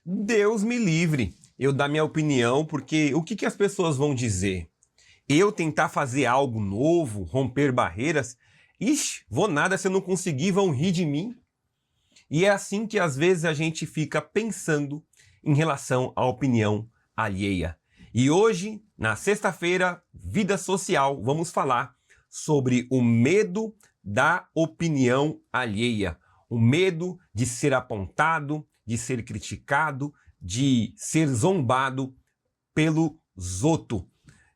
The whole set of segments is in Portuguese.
Deus me livre eu dar minha opinião, porque o que as pessoas vão dizer? Eu tentar fazer algo novo, romper barreiras? Ixi, vou nada, se eu não conseguir, vão rir de mim. E é assim que às vezes a gente fica pensando em relação à opinião alheia. E hoje, na sexta-feira, Vida Social, vamos falar sobre o medo da opinião alheia. O medo de ser apontado, de ser criticado, de ser zombado pelo Zoto.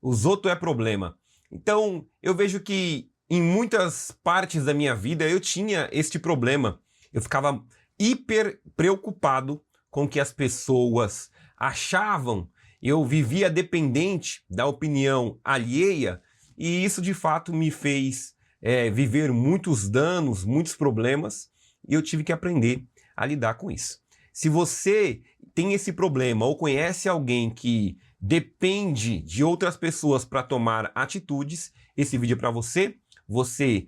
O Zoto é problema. Então, eu vejo que em muitas partes da minha vida eu tinha este problema. Eu ficava hiper preocupado com o que as pessoas achavam. Eu vivia dependente da opinião alheia e isso de fato me fez viver muitos danos, muitos problemas e eu tive que aprender a lidar com isso. Se você tem esse problema ou conhece alguém que depende de outras pessoas para tomar atitudes, esse vídeo é para você. Você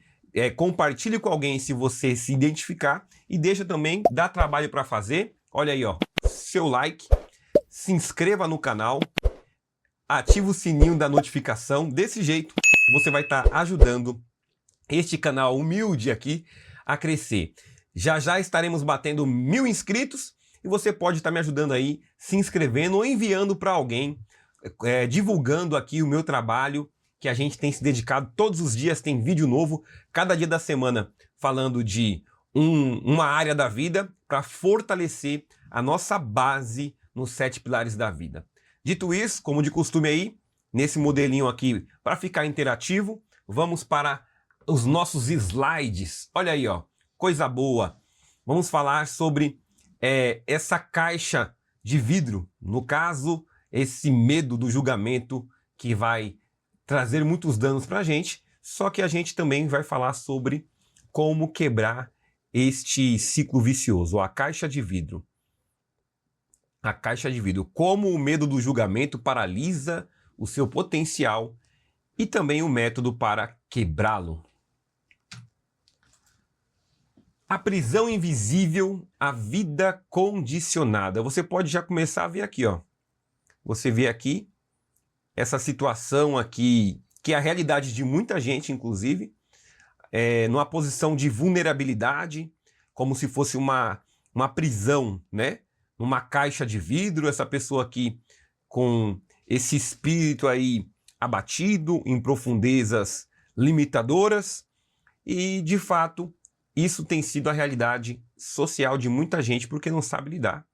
compartilhe com alguém se você se identificar e deixa também, dá trabalho para fazer. Olha aí, ó, seu like, se inscreva no canal, ativa o sininho da notificação. Desse jeito você vai estar ajudando este canal humilde aqui a crescer. Já já estaremos batendo 1000 inscritos e você pode estar me ajudando aí, se inscrevendo ou enviando para alguém, divulgando aqui o meu trabalho, que a gente tem se dedicado todos os dias, tem vídeo novo, cada dia da semana, falando de uma área da vida para fortalecer a nossa base nos 7 pilares da vida. Dito isso, como de costume aí, nesse modelinho aqui, para ficar interativo, vamos para os nossos slides. Olha aí, ó, coisa boa. Vamos falar sobre essa caixa de vidro, no caso, esse medo do julgamento que vai trazer muitos danos para a gente, só que a gente também vai falar sobre como quebrar este ciclo vicioso, a caixa de vidro. A caixa de vidro, como o medo do julgamento paralisa o seu potencial e também o método para quebrá-lo. A prisão invisível, a vida condicionada. Você pode já começar a ver aqui, ó. Você vê aqui essa situação aqui, que é a realidade de muita gente, inclusive, numa posição de vulnerabilidade, como se fosse uma prisão, né? Numa caixa de vidro, essa pessoa aqui com esse espírito aí abatido, em profundezas limitadoras, e de fato isso tem sido a realidade social de muita gente, porque não sabe lidar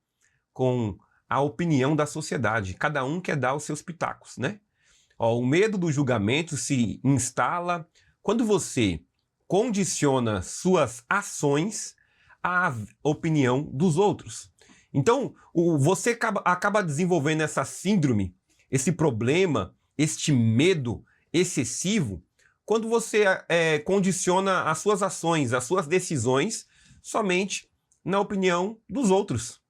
com a opinião da sociedade. Cada um quer dar os seus pitacos, né? Ó, o medo do julgamento se instala quando você condiciona suas ações à opinião dos outros. Então, você acaba desenvolvendo essa síndrome, esse problema, este medo excessivo, quando você condiciona as suas ações, as suas decisões, somente na opinião dos outros.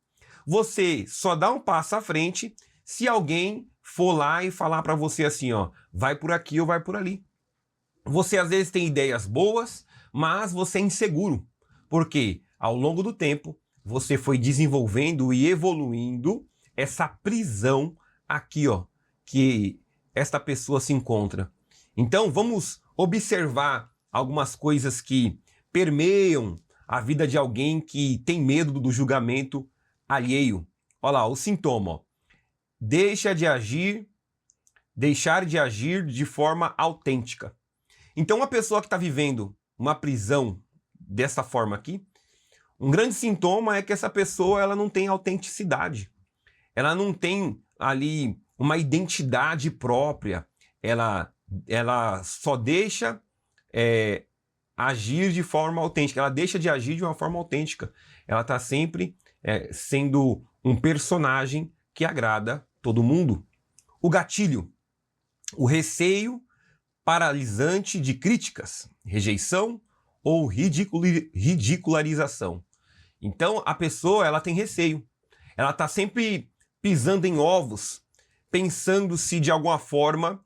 Você só dá um passo à frente se alguém for lá e falar para você assim, ó, vai por aqui ou vai por ali. Você às vezes tem ideias boas, mas você é inseguro, porque ao longo do tempo você foi desenvolvendo e evoluindo essa prisão aqui, ó, que esta pessoa se encontra. Então vamos observar algumas coisas que permeiam a vida de alguém que tem medo do julgamento alheio. Olha lá, o sintoma, ó. Deixar de agir de forma autêntica. Então, uma pessoa que está vivendo uma prisão dessa forma aqui, um grande sintoma é que essa pessoa ela não tem autenticidade. Ela não tem ali uma identidade própria. Ela só deixa agir de forma autêntica. Ela deixa de agir de uma forma autêntica. Ela está sempre sendo um personagem que agrada todo mundo. O gatilho, o receio paralisante de críticas, rejeição ou ridicularização. Então a pessoa ela tem receio. Ela está sempre pisando em ovos, pensando se de alguma forma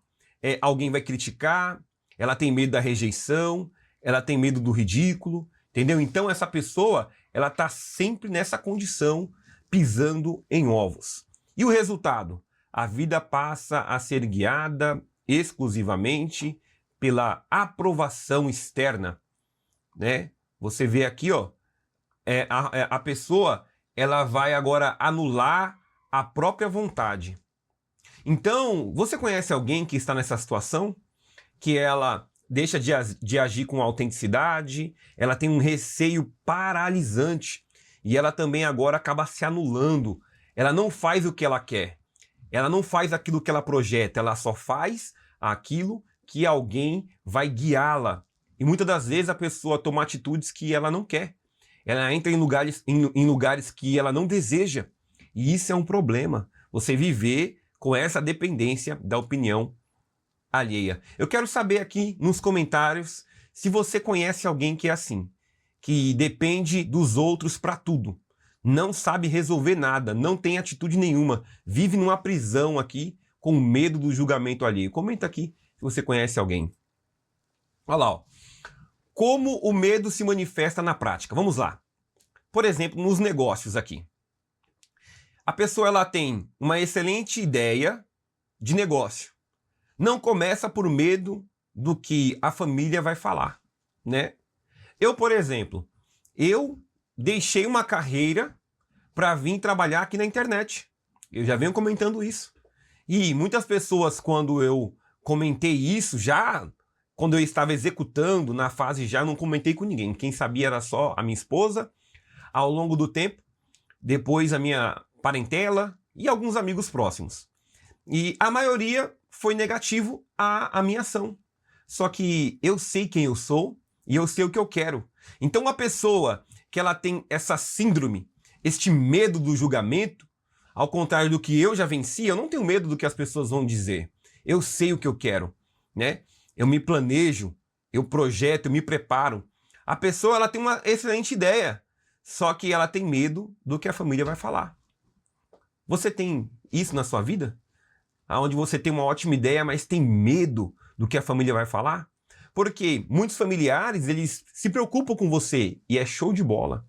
alguém vai criticar. Ela tem medo da rejeição, ela tem medo do ridículo, entendeu? Então essa pessoa ela está sempre nessa condição pisando em ovos. E o resultado? A vida passa a ser guiada exclusivamente pela aprovação externa, né? Você vê aqui, ó, a pessoa, ela vai agora anular a própria vontade. Então, você conhece alguém que está nessa situação? Que ela deixa de agir com autenticidade, ela tem um receio paralisante e ela também agora acaba se anulando. Ela não faz o que ela quer, ela não faz aquilo que ela projeta, ela só faz aquilo que alguém vai guiá-la. E muitas das vezes a pessoa toma atitudes que ela não quer. Ela entra em lugares que ela não deseja. E isso é um problema. Você viver com essa dependência da opinião alheia. Eu quero saber aqui nos comentários se você conhece alguém que é assim, que depende dos outros para tudo, não sabe resolver nada, não tem atitude nenhuma, vive numa prisão aqui com medo do julgamento alheio. Comenta aqui se você conhece alguém. Olha lá, ó. Como o medo se manifesta na prática. Vamos lá. Por exemplo, nos negócios aqui. A pessoa ela tem uma excelente ideia de negócio. Não começa por medo do que a família vai falar, né? Eu, por exemplo, eu deixei uma carreira para vir trabalhar aqui na internet. Eu já venho comentando isso. E muitas pessoas, quando eu comentei isso, já quando eu estava executando na fase, já não comentei com ninguém. Quem sabia era só a minha esposa. Ao longo do tempo, depois a minha parentela e alguns amigos próximos. E a maioria foi negativo à minha ação. Só que eu sei quem eu sou e eu sei o que eu quero. Então uma pessoa que ela tem essa síndrome, este medo do julgamento, ao contrário do que eu já venci, eu não tenho medo do que as pessoas vão dizer. Eu sei o que eu quero, né? Eu me planejo, eu projeto, eu me preparo. A pessoa ela tem uma excelente ideia, só que ela tem medo do que a família vai falar. Você tem isso na sua vida? Onde você tem uma ótima ideia, mas tem medo do que a família vai falar? Porque muitos familiares, eles se preocupam com você e é show de bola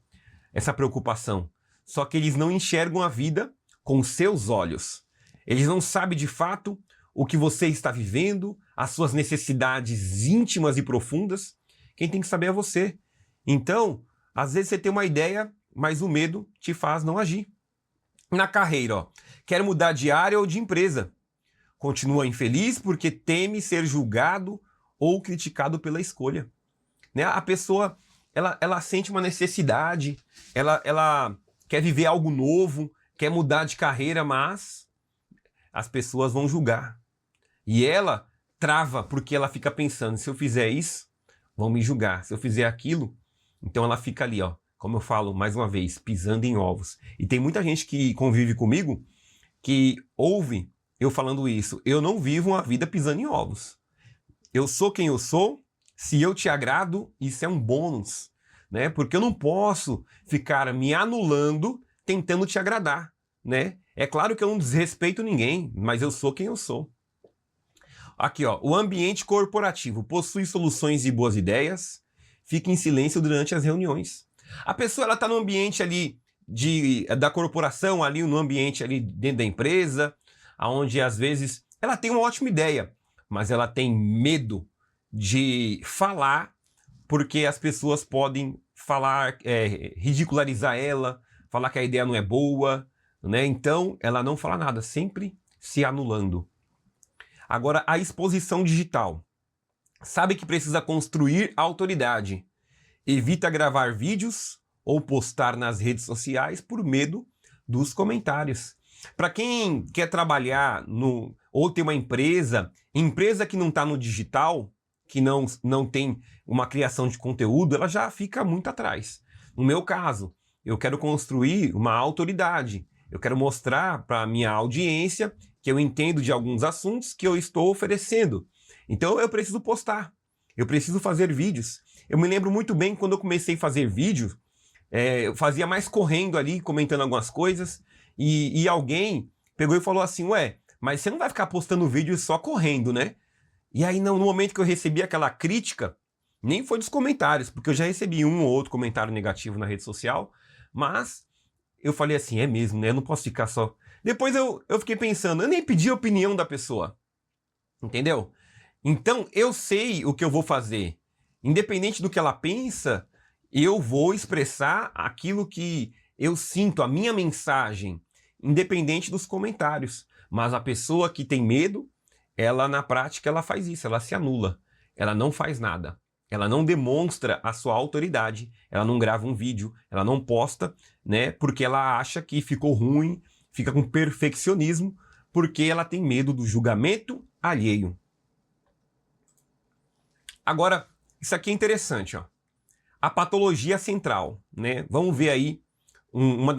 essa preocupação. Só que eles não enxergam a vida com os seus olhos. Eles não sabem de fato o que você está vivendo, as suas necessidades íntimas e profundas. Quem tem que saber é você. Então, às vezes você tem uma ideia, mas o medo te faz não agir. Na carreira, ó, quer mudar de área ou de empresa. Continua infeliz porque teme ser julgado ou criticado pela escolha. Né? A pessoa, ela sente uma necessidade, ela quer viver algo novo, quer mudar de carreira, mas as pessoas vão julgar. E ela trava porque ela fica pensando, se eu fizer isso, vão me julgar. Se eu fizer aquilo, então ela fica ali, ó, como eu falo mais uma vez, pisando em ovos. E tem muita gente que convive comigo que ouve eu falando isso. Eu não vivo uma vida pisando em ovos. Eu sou quem eu sou. Se eu te agrado, isso é um bônus, né? Porque eu não posso ficar me anulando tentando te agradar, né? É claro que eu não desrespeito ninguém, mas eu sou quem eu sou. Aqui, ó, o ambiente corporativo possui soluções e boas ideias, fica em silêncio durante as reuniões. A pessoa ela está no ambiente ali da corporação, ali no ambiente ali dentro da empresa, onde às vezes ela tem uma ótima ideia, mas ela tem medo de falar porque as pessoas podem falar, ridicularizar ela, falar que a ideia não é boa, né? Então ela não fala nada, sempre se anulando. Agora, a exposição digital. Sabe que precisa construir autoridade. Evita gravar vídeos ou postar nas redes sociais por medo dos comentários. Para quem quer trabalhar ou ter uma empresa que não está no digital, que não tem uma criação de conteúdo, ela já fica muito atrás. No meu caso, eu quero construir uma autoridade. Eu quero mostrar para a minha audiência que eu entendo de alguns assuntos que eu estou oferecendo. Então eu preciso postar, eu preciso fazer vídeos. Eu me lembro muito bem quando eu comecei a fazer vídeos, eu fazia mais correndo ali, comentando algumas coisas, e alguém pegou e falou assim, ué, mas você não vai ficar postando vídeo só correndo, né? E aí no momento que eu recebi aquela crítica, nem foi dos comentários, porque eu já recebi um ou outro comentário negativo na rede social, mas eu falei assim, é mesmo, né? Eu não posso ficar só. Depois eu fiquei pensando, eu nem pedi a opinião da pessoa. Entendeu? Então, eu sei o que eu vou fazer. Independente do que ela pensa, eu vou expressar aquilo que eu sinto, a minha mensagem, independente dos comentários. Mas a pessoa que tem medo, ela na prática ela faz isso, ela se anula. Ela não faz nada. Ela não demonstra a sua autoridade, ela não grava um vídeo, ela não posta, né? Porque ela acha que ficou ruim, fica com perfeccionismo, porque ela tem medo do julgamento alheio. Agora, isso aqui é interessante, ó. A patologia central, né? Vamos ver aí uma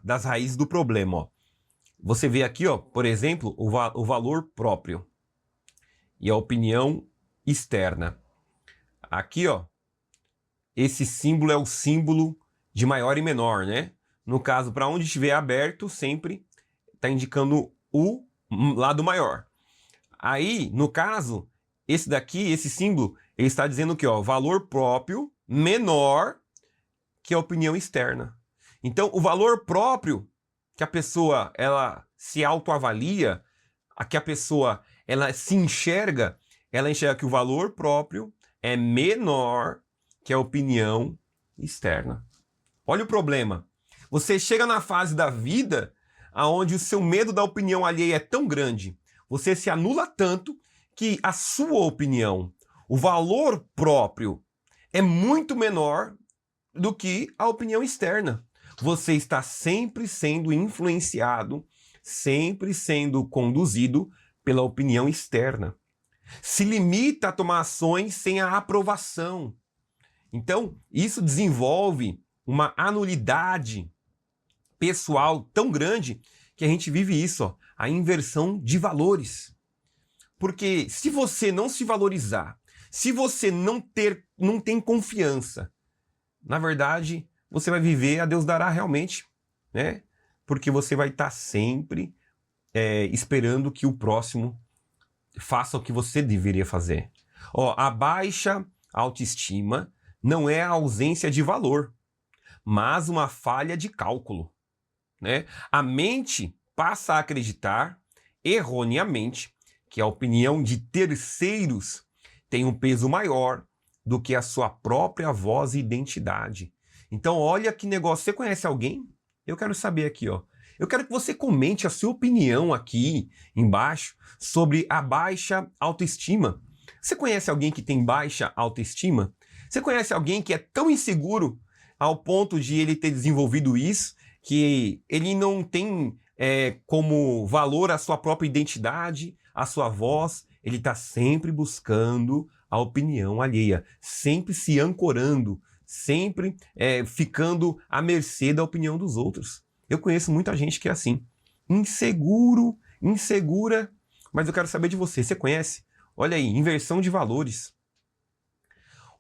das raízes do problema, ó. Você vê aqui, ó, por exemplo, o valor próprio e a opinião externa. Aqui, ó, esse símbolo é o símbolo de maior e menor, né? No caso, para onde estiver aberto, sempre está indicando o lado maior. Aí, no caso, esse daqui, esse símbolo, ele está dizendo que, ó, valor próprio menor que a opinião externa. Então, o valor próprio que a pessoa ela se autoavalia, a que a pessoa ela se enxerga, ela enxerga que o valor próprio é menor que a opinião externa. Olha o problema. Você chega na fase da vida onde o seu medo da opinião alheia é tão grande, você se anula tanto que a sua opinião, o valor próprio, é muito menor do que a opinião externa. Você está sempre sendo influenciado, sempre sendo conduzido pela opinião externa. Se limita a tomar ações sem a aprovação. Então, isso desenvolve uma anulidade pessoal tão grande que a gente vive isso, ó, a inversão de valores. Porque se você não se valorizar, se você não tem confiança, na verdade, você vai viver a Deus dará realmente, né? Porque você vai estar sempre esperando que o próximo faça o que você deveria fazer. Ó, a baixa autoestima não é a ausência de valor, mas uma falha de cálculo, né? A mente passa a acreditar erroneamente que a opinião de terceiros tem um peso maior do que a sua própria voz e identidade. Então, olha que negócio. Você conhece alguém? Eu quero saber aqui, ó. Eu quero que você comente a sua opinião aqui embaixo sobre a baixa autoestima. Você conhece alguém que tem baixa autoestima? Você conhece alguém que é tão inseguro ao ponto de ele ter desenvolvido isso, que ele não tem como valor a sua própria identidade, a sua voz? Ele está sempre buscando a opinião alheia, sempre se ancorando, sempre ficando à mercê da opinião dos outros. Eu conheço muita gente que é assim, inseguro, insegura, mas eu quero saber de você. Você conhece? Olha aí, inversão de valores.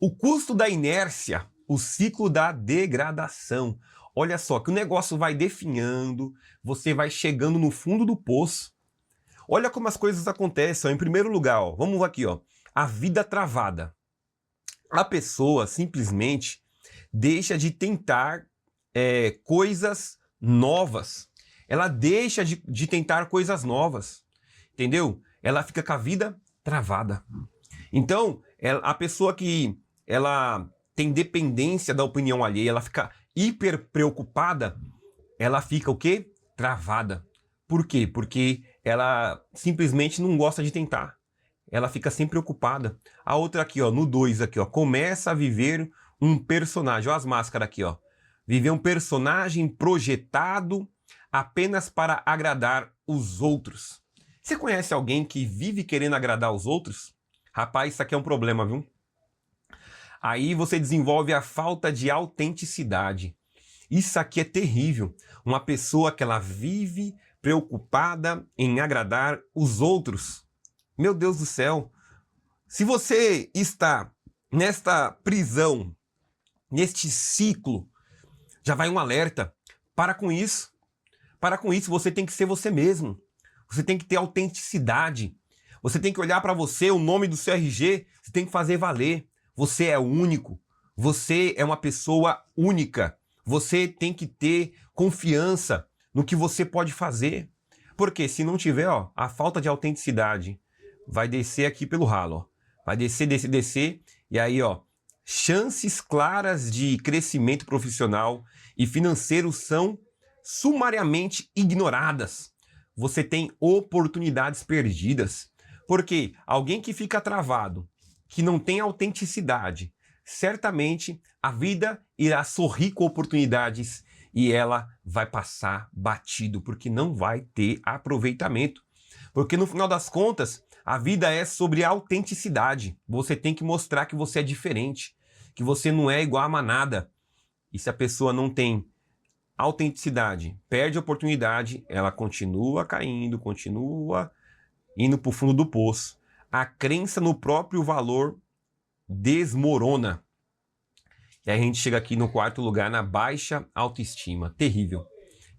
O custo da inércia, o ciclo da degradação. Olha só, que o negócio vai definhando, você vai chegando no fundo do poço. Olha como as coisas acontecem. Ó. Em primeiro lugar, ó, vamos aqui, ó, a vida travada. A pessoa simplesmente deixa de tentar coisas novas. Ela deixa de tentar coisas novas, entendeu? Ela fica com a vida travada. Então, a pessoa que ela tem dependência da opinião alheia, ela fica hiper preocupada, ela fica o quê? Travada. Por quê? Porque ela simplesmente não gosta de tentar. Ela fica sempre preocupada. A outra aqui, ó, no 2 aqui, ó, começa a viver um personagem. Olha as máscaras aqui, ó. Viver um personagem projetado apenas para agradar os outros. Você conhece alguém que vive querendo agradar os outros? Rapaz, isso aqui é um problema, viu? Aí você desenvolve a falta de autenticidade. Isso aqui é terrível. Uma pessoa que ela vive preocupada em agradar os outros. Meu Deus do céu. Se você está nesta prisão, neste ciclo, já vai um alerta. Para com isso. Para com isso, você tem que ser você mesmo. Você tem que ter autenticidade. Você tem que olhar para você, o nome do seu RG, você tem que fazer valer. Você é único. Você é uma pessoa única. Você tem que ter confiança no que você pode fazer. Porque se não tiver, ó, a falta de autenticidade vai descer aqui pelo ralo, ó. Vai descer, descer, descer, e aí, ó, chances claras de crescimento profissional e financeiro são sumariamente ignoradas. Você tem oportunidades perdidas. Porque alguém que fica travado, que não tem autenticidade, certamente a vida irá sorrir com oportunidades e ela vai passar batido, porque não vai ter aproveitamento. Porque no final das contas, a vida é sobre autenticidade. Você tem que mostrar que você é diferente, que você não é igual a manada. E se a pessoa não tem autenticidade, perde a oportunidade, ela continua caindo, continua indo para o fundo do poço. A crença no próprio valor desmorona. E aí a gente chega aqui no quarto lugar, na baixa autoestima. Terrível,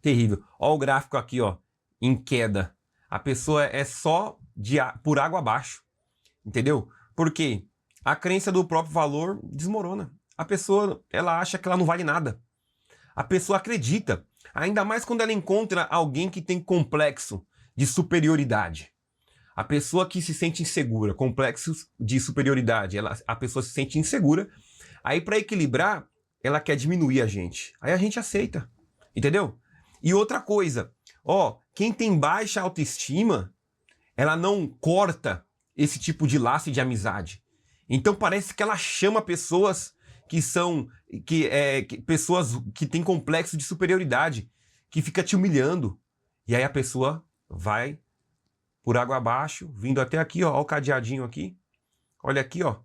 terrível. Olha o gráfico aqui, ó, em queda. A pessoa é só por água abaixo, entendeu? Porque a crença do próprio valor desmorona. A pessoa, ela acha que ela não vale nada. A pessoa acredita, ainda mais quando ela encontra alguém que tem complexo de superioridade. A pessoa que se sente insegura, complexos de superioridade, a pessoa se sente insegura, aí para equilibrar, ela quer diminuir a gente. Aí a gente aceita, entendeu? E outra coisa, ó, quem tem baixa autoestima, ela não corta esse tipo de laço de amizade. Então parece que ela chama pessoas pessoas que têm complexo de superioridade, que fica te humilhando. E aí a pessoa vai por água abaixo, vindo até aqui, ó, o cadeadinho aqui. Olha aqui, ó.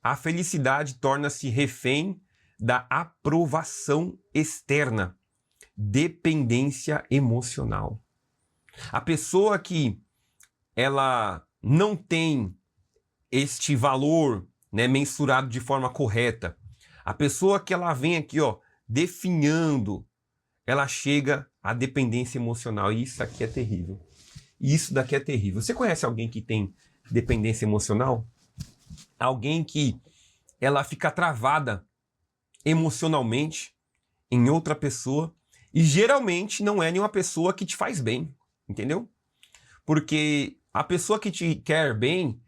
A felicidade torna-se refém da aprovação externa. Dependência emocional. A pessoa que ela não tem este valor, né, mensurado de forma correta, a pessoa que ela vem aqui, ó, definhando, ela chega à dependência emocional. E isso aqui é terrível. Isso daqui é terrível. Você conhece alguém que tem dependência emocional? Alguém que ela fica travada emocionalmente em outra pessoa e geralmente não é nenhuma pessoa que te faz bem, entendeu? Porque a pessoa que te quer bem,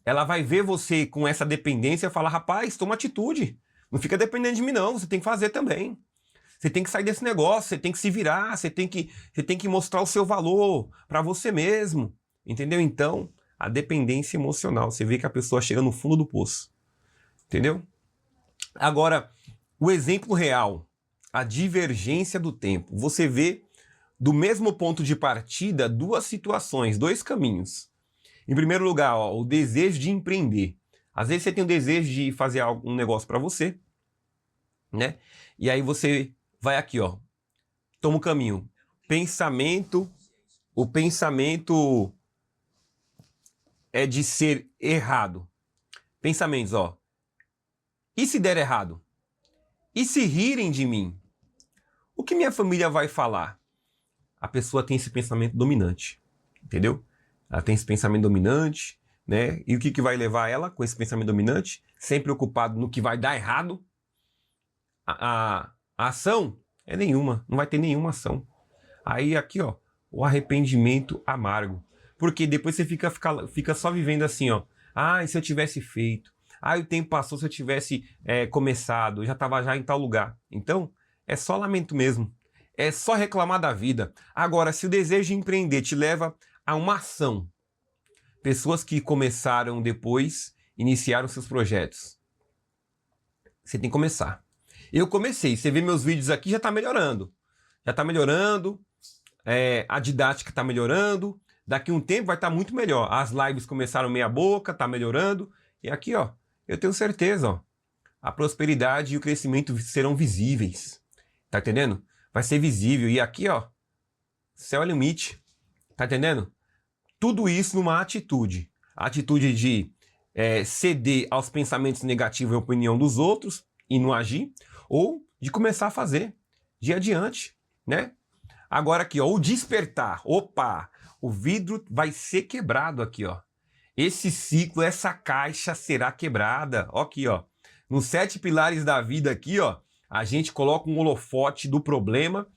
ela vai ver você com essa dependência e falar, rapaz, toma atitude, não fica dependendo de mim não, você tem que fazer também. Você tem que sair desse negócio, você tem que se virar, você tem que mostrar o seu valor para você mesmo, entendeu? Então, a dependência emocional, você vê que a pessoa chega no fundo do poço, entendeu? Agora, o exemplo real, a divergência do tempo. Você vê do mesmo ponto de partida duas situações, dois caminhos. Em primeiro lugar, ó, o desejo de empreender. Às vezes você tem o desejo de fazer um negócio para você, né? E aí você vai aqui, ó, toma o caminho. O pensamento é de ser errado. Pensamentos, ó. E se der errado? E se rirem de mim? O que minha família vai falar? A pessoa tem esse pensamento dominante, entendeu? Ela tem esse pensamento dominante, né? E o que vai levar ela com esse pensamento dominante? Sempre preocupado no que vai dar errado. A ação é nenhuma, não vai ter nenhuma ação. Aí aqui, ó, o arrependimento amargo. Porque depois você fica só vivendo assim, ó. Ah, e se eu tivesse feito? Ah, o tempo passou, se eu tivesse começado, eu já estava já em tal lugar. Então, é só lamento mesmo. É só reclamar da vida. Agora, se o desejo de empreender te leva a uma ação, pessoas que começaram depois, iniciaram seus projetos, você tem que começar. Eu comecei, você vê meus vídeos aqui, já está melhorando. Já está melhorando, a didática está melhorando, daqui a um tempo vai estar muito melhor. As lives começaram meia boca, está melhorando. E aqui, ó, eu tenho certeza, ó, a prosperidade e o crescimento serão visíveis. Tá entendendo? Vai ser visível. E aqui, ó, céu é limite. Tá entendendo? Tudo isso numa atitude. A atitude de ceder aos pensamentos negativos e opinião dos outros e não agir, ou de começar a fazer, de adiante, né? Agora aqui, ó, o despertar. Opa, o vidro vai ser quebrado aqui, ó. Esse ciclo, essa caixa será quebrada. Ó aqui, ó. Nos 7 pilares da vida aqui, ó, a gente coloca um holofote do problema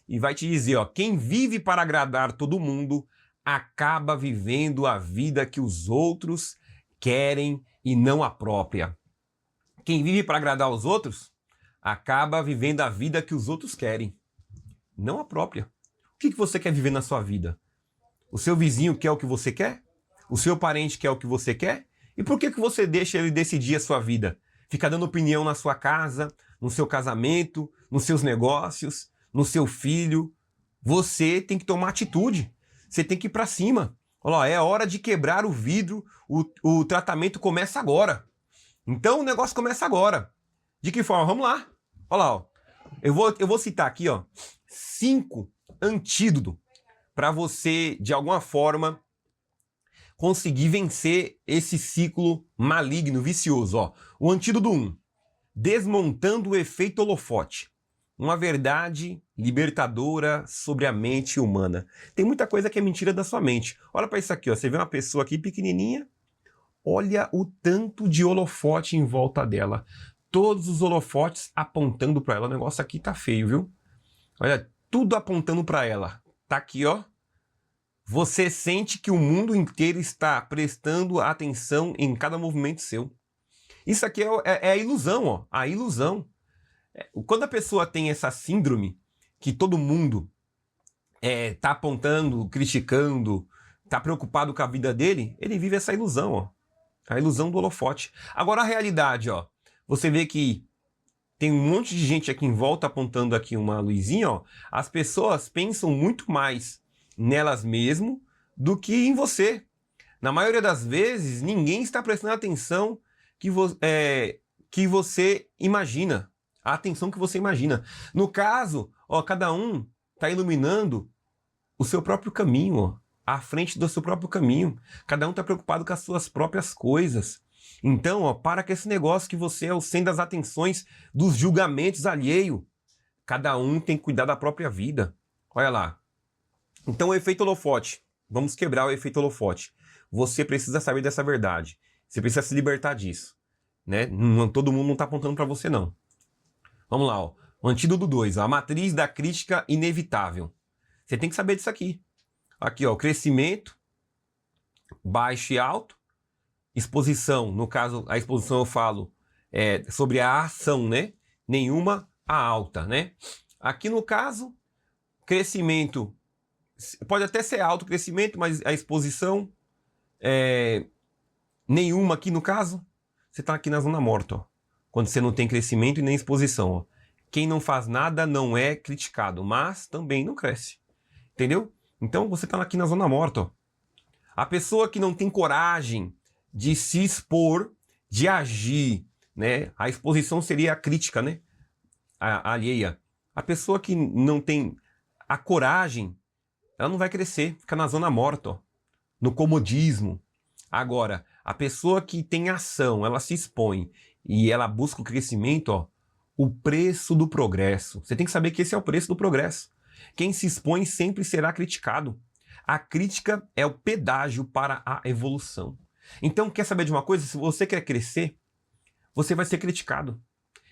e vai te dizer, ó, quem vive para agradar todo mundo acaba vivendo a vida que os outros querem e não a própria. Quem vive para agradar os outros acaba vivendo a vida que os outros querem, não a própria. O que você quer viver na sua vida? O seu vizinho quer o que você quer? O seu parente quer o que você quer? E por que você deixa ele decidir a sua vida? Fica dando opinião na sua casa, no seu casamento, nos seus negócios, no seu filho. Você tem que tomar atitude. Você tem que ir para cima. Olha lá, é hora de quebrar o vidro. O tratamento começa agora. Então o negócio começa agora. De que forma? Vamos lá. Olha lá, ó. Eu vou citar aqui, ó, 5 antídotos para você, de alguma forma, conseguir vencer esse ciclo maligno, vicioso. Ó. O antídoto 1, desmontando o efeito holofote. Uma verdade libertadora sobre a mente humana. Tem muita coisa que é mentira da sua mente. Olha para isso aqui, ó. Você vê uma pessoa aqui pequenininha, olha o tanto de holofote em volta dela. Todos os holofotes apontando para ela. O negócio aqui tá feio, viu? Olha, tudo apontando para ela. Tá aqui, ó. Você sente que o mundo inteiro está prestando atenção em cada movimento seu. Isso aqui é a ilusão, ó. A ilusão. Quando a pessoa tem essa síndrome, que todo mundo tá apontando, criticando, tá preocupado com a vida dele, ele vive essa ilusão, ó. A ilusão do holofote. Agora a realidade, ó. Você vê que tem um monte de gente aqui em volta apontando aqui uma luzinha, ó. As pessoas pensam muito mais nelas mesmas do que em você. Na maioria das vezes, ninguém está prestando atenção que você imagina. A atenção que você imagina. No caso, ó, cada um está iluminando o seu próprio caminho, ó, à frente do seu próprio caminho. Cada um está preocupado com as suas próprias coisas. Então, ó, para com esse negócio que você é o centro das atenções dos julgamentos alheio. Cada um tem que cuidar da própria vida. Olha lá. Então, o efeito holofote. Vamos quebrar o efeito holofote. Você precisa saber dessa verdade. Você precisa se libertar disso. Né? Todo mundo não está apontando para você, não. Vamos lá, ó. O antídoto 2, a matriz da crítica inevitável. Você tem que saber disso aqui. Aqui, ó, crescimento, baixo e alto, exposição. No caso, a exposição eu falo sobre a ação, né? Nenhuma a alta, né? Aqui no caso, crescimento, pode até ser alto crescimento, mas a exposição nenhuma aqui no caso, você está aqui na zona morta, ó. Quando você não tem crescimento e nem exposição, ó. Quem não faz nada não é criticado, mas também não cresce. Entendeu? Então você está aqui na zona morta, ó. A pessoa que não tem coragem de se expor, de agir, né? A exposição seria a crítica, né? A alheia. A pessoa que não tem a coragem, ela não vai crescer, fica na zona morta, ó, no comodismo. Agora, a pessoa que tem ação, ela se expõe e ela busca o crescimento, ó, o preço do progresso. Você tem que saber que esse é o preço do progresso. Quem se expõe sempre será criticado. A crítica é o pedágio para a evolução. Então, quer saber de uma coisa? Se você quer crescer, você vai ser criticado.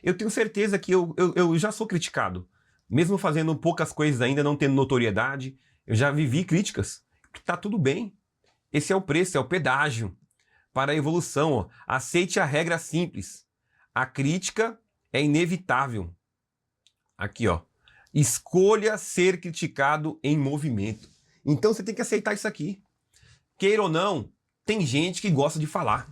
Eu tenho certeza que eu já sou criticado. Mesmo fazendo poucas coisas ainda, não tendo notoriedade, eu já vivi críticas. Tá tudo bem. Esse é o preço, é o pedágio para a evolução. Ó. Aceite a regra simples. A crítica é inevitável. Aqui, ó. Escolha ser criticado em movimento. Então você tem que aceitar isso aqui. Queira ou não, tem gente que gosta de falar,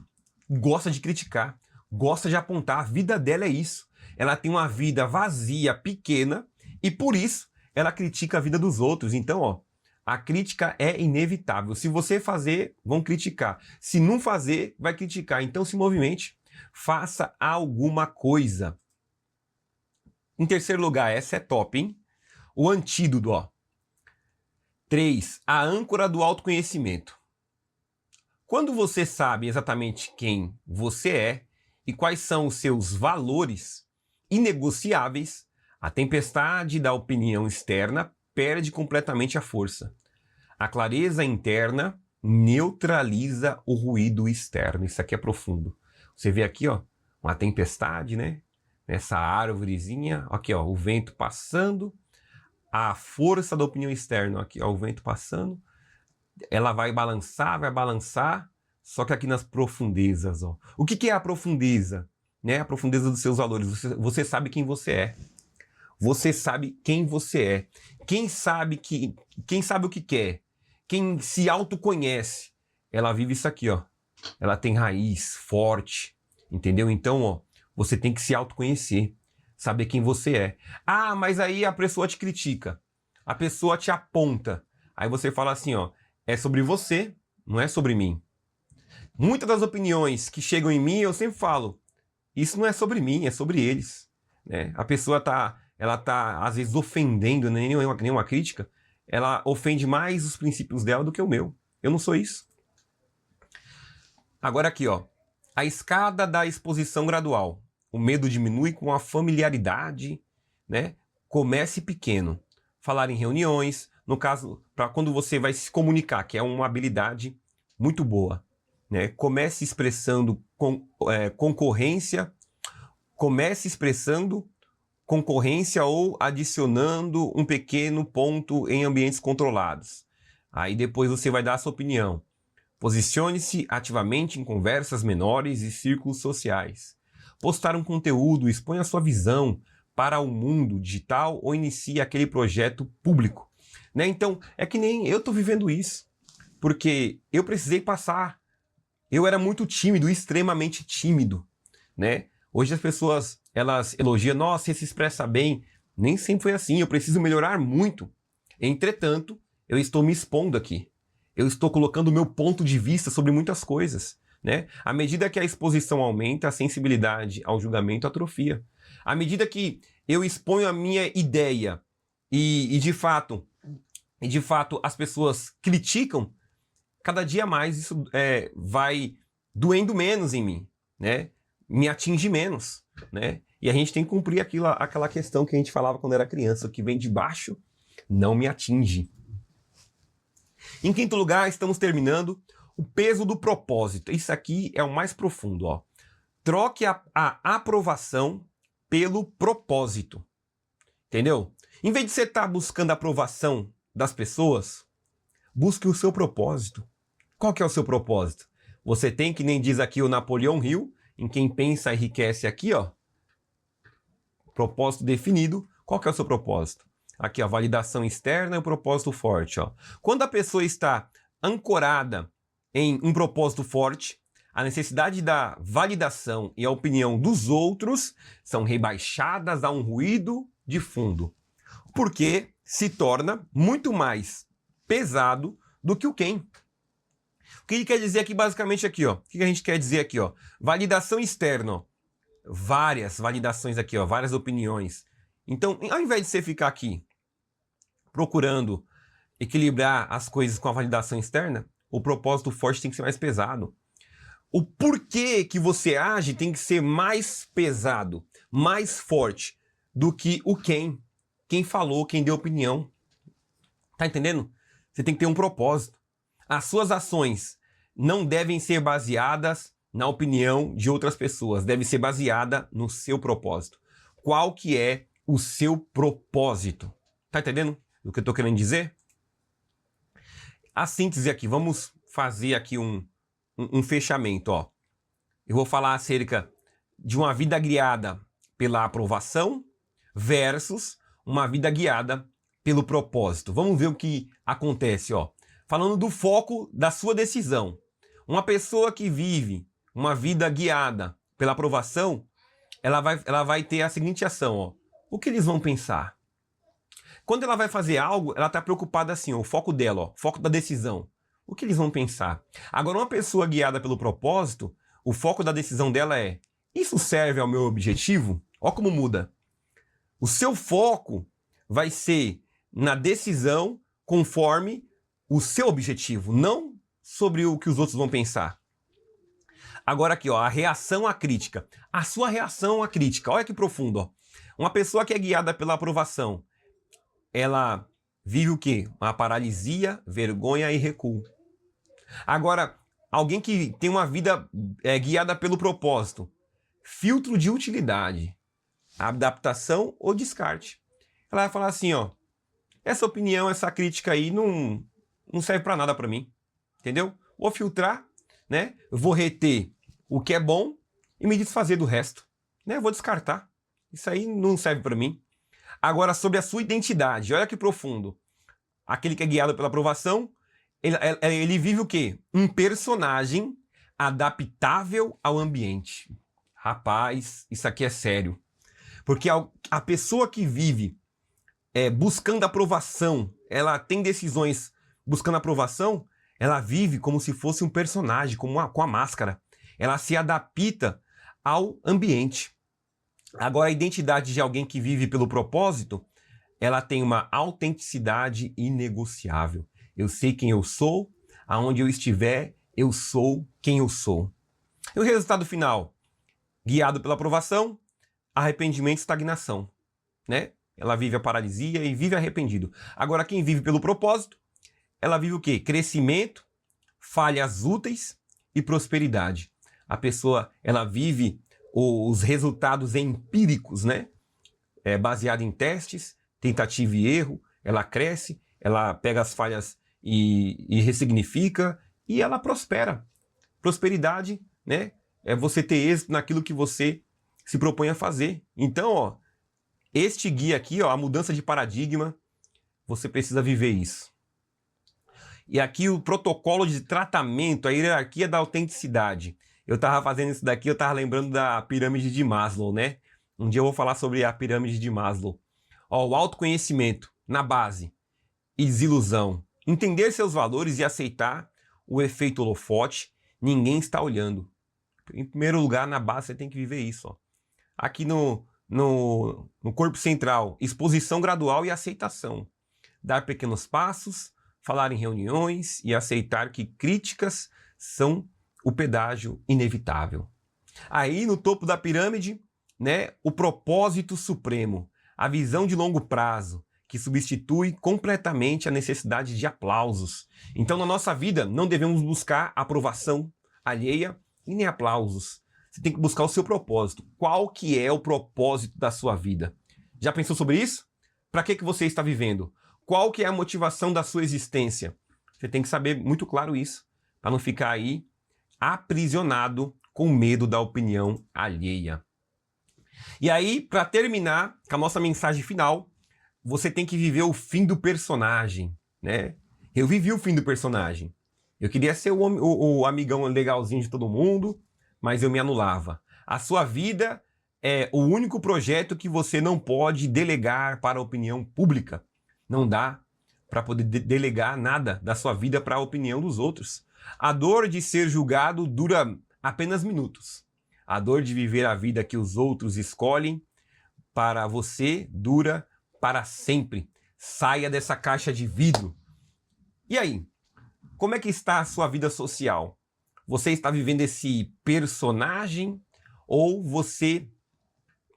gosta de criticar, gosta de apontar. A vida dela é isso. Ela tem uma vida vazia, pequena, e por isso ela critica a vida dos outros. Então, ó, a crítica é inevitável. Se você fazer, vão criticar. Se não fazer, vai criticar. Então se movimente. Faça alguma coisa. Em terceiro lugar, essa é top, hein? O antídoto, ó. 3. A âncora do autoconhecimento. Quando você sabe exatamente quem você é e quais são os seus valores inegociáveis, a tempestade da opinião externa perde completamente a força. A clareza interna neutraliza o ruído externo. Isso aqui é profundo. Você vê aqui, ó, uma tempestade, né? Nessa árvorezinha, aqui, ó, o vento passando. a força da opinião externa. Aqui, ó, o vento passando, ela vai balançar, só que aqui nas profundezas, ó. O que é a profundeza? Né? A profundeza dos seus valores. Você sabe quem você é. Você sabe quem você é. Quem sabe o que quer, quem se autoconhece, ela vive isso aqui, ó. Ela tem raiz forte, entendeu? Então, ó, você tem que se autoconhecer, saber quem você é. Ah, mas aí a pessoa te critica, a pessoa te aponta. Aí você fala assim, ó, é sobre você, não é sobre mim. Muitas das opiniões que chegam em mim, eu sempre falo, isso não é sobre mim, é sobre eles, né? A pessoa ela tá às vezes ofendendo, né? Nenhuma crítica, ela ofende mais os princípios dela do que o meu. Eu não sou isso. Agora aqui, ó, a escada da exposição gradual. O medo diminui com a familiaridade, né? Comece pequeno. Falar em reuniões, no caso, para quando você vai se comunicar, que é uma habilidade muito boa, né? Comece expressando concorrência, comece expressando concorrência ou adicionando um pequeno ponto em ambientes controlados. Aí depois você vai dar a sua opinião. Posicione-se ativamente em conversas menores e círculos sociais. Postar um conteúdo, exponha sua visão para o mundo digital ou inicie aquele projeto público. Né? Então, é que nem eu estou vivendo isso, porque eu precisei passar. Eu era muito tímido, extremamente tímido, né? Hoje as pessoas, elas elogiam, nossa, você se expressa bem. Nem sempre foi assim, eu preciso melhorar muito. Entretanto, eu estou me expondo aqui. Eu estou colocando o meu ponto de vista sobre muitas coisas, né? À medida que a exposição aumenta, a sensibilidade ao julgamento atrofia. À medida que eu exponho a minha ideia de fato as pessoas criticam, cada dia mais isso vai doendo menos em mim, né? Me atinge menos, né? E a gente tem que cumprir aquela questão que a gente falava quando era criança, o que vem de baixo não me atinge. Em quinto lugar, estamos terminando o peso do propósito. Isso aqui é o mais profundo, ó. Troque a aprovação pelo propósito. Entendeu? Em vez de você estar buscando a aprovação das pessoas, busque o seu propósito. Qual que é o seu propósito? Você tem, que nem diz aqui o Napoleão Hill, em quem pensa enriquece aqui, ó. Propósito definido. Qual que é o seu propósito? Aqui, a validação externa e o propósito forte, ó. Quando a pessoa está ancorada em um propósito forte, a necessidade da validação e a opinião dos outros são rebaixadas a um ruído de fundo, porque se torna muito mais pesado do que o quem. O que ele quer dizer aqui, basicamente, aqui, ó? O que a gente quer dizer aqui, ó? Validação externa, ó. Várias validações aqui, ó, várias opiniões. Então, ao invés de você ficar aqui procurando equilibrar as coisas com a validação externa, o propósito forte tem que ser mais pesado. O porquê que você age tem que ser mais pesado, mais forte do que o quem falou, quem deu opinião. Tá entendendo? Você tem que ter um propósito. As suas ações não devem ser baseadas na opinião de outras pessoas, deve ser baseada no seu propósito. Qual que é o seu propósito? Tá entendendo o que eu tô querendo dizer? A síntese aqui, vamos fazer aqui um fechamento, ó. Eu vou falar acerca de uma vida guiada pela aprovação versus uma vida guiada pelo propósito. Vamos ver o que acontece, ó. Falando do foco da sua decisão. Uma pessoa que vive uma vida guiada pela aprovação, ela vai ter a seguinte ação, ó. O que eles vão pensar? Quando ela vai fazer algo, ela está preocupada assim, ó, o foco dela, ó, foco da decisão. O que eles vão pensar? Agora, uma pessoa guiada pelo propósito, o foco da decisão dela é: isso serve ao meu objetivo? Ó como muda. O seu foco vai ser na decisão conforme o seu objetivo, não sobre o que os outros vão pensar. Agora aqui, ó, a reação à crítica. A sua reação à crítica, olha que profundo, ó. Uma pessoa que é guiada pela aprovação, ela vive o quê? Uma paralisia, vergonha e recuo. Agora, alguém que tem uma vida guiada pelo propósito, filtro de utilidade, adaptação ou descarte. Ela vai falar assim, ó, essa opinião, essa crítica aí não serve para nada para mim, entendeu? Vou filtrar, né? Vou reter o que é bom e me desfazer do resto, né? Vou descartar. Isso aí não serve para mim. Agora, sobre a sua identidade, olha que profundo. Aquele que é guiado pela aprovação, ele vive o quê? Um personagem adaptável ao ambiente. Rapaz, isso aqui é sério. Porque a pessoa que vive buscando aprovação, ela tem decisões buscando aprovação, ela vive como se fosse um personagem, com a máscara. Ela se adapta ao ambiente. Agora, a identidade de alguém que vive pelo propósito, ela tem uma autenticidade inegociável. Eu sei quem eu sou, aonde eu estiver, eu sou quem eu sou. E o resultado final? Guiado pela aprovação, arrependimento e estagnação, né? Ela vive a paralisia e vive arrependido. Agora, quem vive pelo propósito, ela vive o quê? Crescimento, falhas úteis e prosperidade. A pessoa, ela vive os resultados empíricos, né? Baseado em testes, tentativa e erro, ela cresce, ela pega as falhas e ressignifica e ela prospera. Prosperidade, né? É você ter êxito naquilo que você se propõe a fazer. Então, ó, este guia aqui, ó, a mudança de paradigma, você precisa viver isso. E aqui o protocolo de tratamento, a hierarquia da autenticidade. Eu estava fazendo isso daqui, eu estava lembrando da pirâmide de Maslow, né? Um dia eu vou falar sobre a pirâmide de Maslow. Ó, o autoconhecimento na base e desilusão. Entender seus valores e aceitar o efeito holofote. Ninguém está olhando. Em primeiro lugar, na base, você tem que viver isso. Ó. Aqui no corpo central, exposição gradual e aceitação. Dar pequenos passos, falar em reuniões e aceitar que críticas são o pedágio inevitável. Aí, no topo da pirâmide, né, o propósito supremo, a visão de longo prazo, que substitui completamente a necessidade de aplausos. Então, na nossa vida, não devemos buscar aprovação alheia e nem aplausos. Você tem que buscar o seu propósito. Qual que é o propósito da sua vida? Já pensou sobre isso? Para que você está vivendo? Qual que é a motivação da sua existência? Você tem que saber muito claro isso, para não ficar aí aprisionado com medo da opinião alheia. E aí, para terminar com a nossa mensagem final, você tem que viver o fim do personagem, né? Eu vivi o fim do personagem. Eu queria ser o amigão legalzinho de todo mundo, mas eu me anulava. A sua vida é o único projeto que você não pode delegar para a opinião pública. Não dá para poder delegar nada da sua vida para a opinião dos outros. A dor de ser julgado dura apenas minutos. A dor de viver a vida que os outros escolhem para você dura para sempre. Saia dessa caixa de vidro. E aí? Como é que está a sua vida social? Você está vivendo esse personagem ou você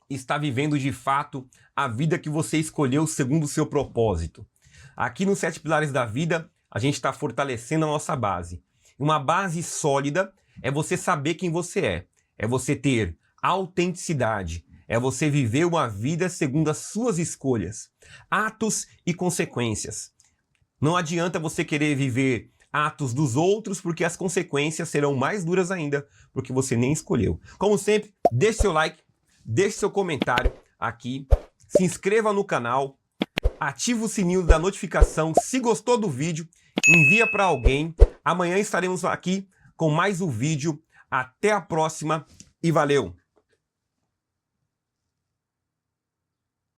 está vivendo de fato a vida que você escolheu segundo o seu propósito? Aqui nos 7 Pilares da Vida, a gente está fortalecendo a nossa base. Uma base sólida é você saber quem você é. É você ter autenticidade. É você viver uma vida segundo as suas escolhas, atos e consequências. Não adianta você querer viver atos dos outros, porque as consequências serão mais duras ainda, porque você nem escolheu. Como sempre, deixe seu like, deixe seu comentário aqui, se inscreva no canal, ative o sininho da notificação, se gostou do vídeo, envia para alguém. Amanhã estaremos aqui com mais um vídeo. Até a próxima e valeu!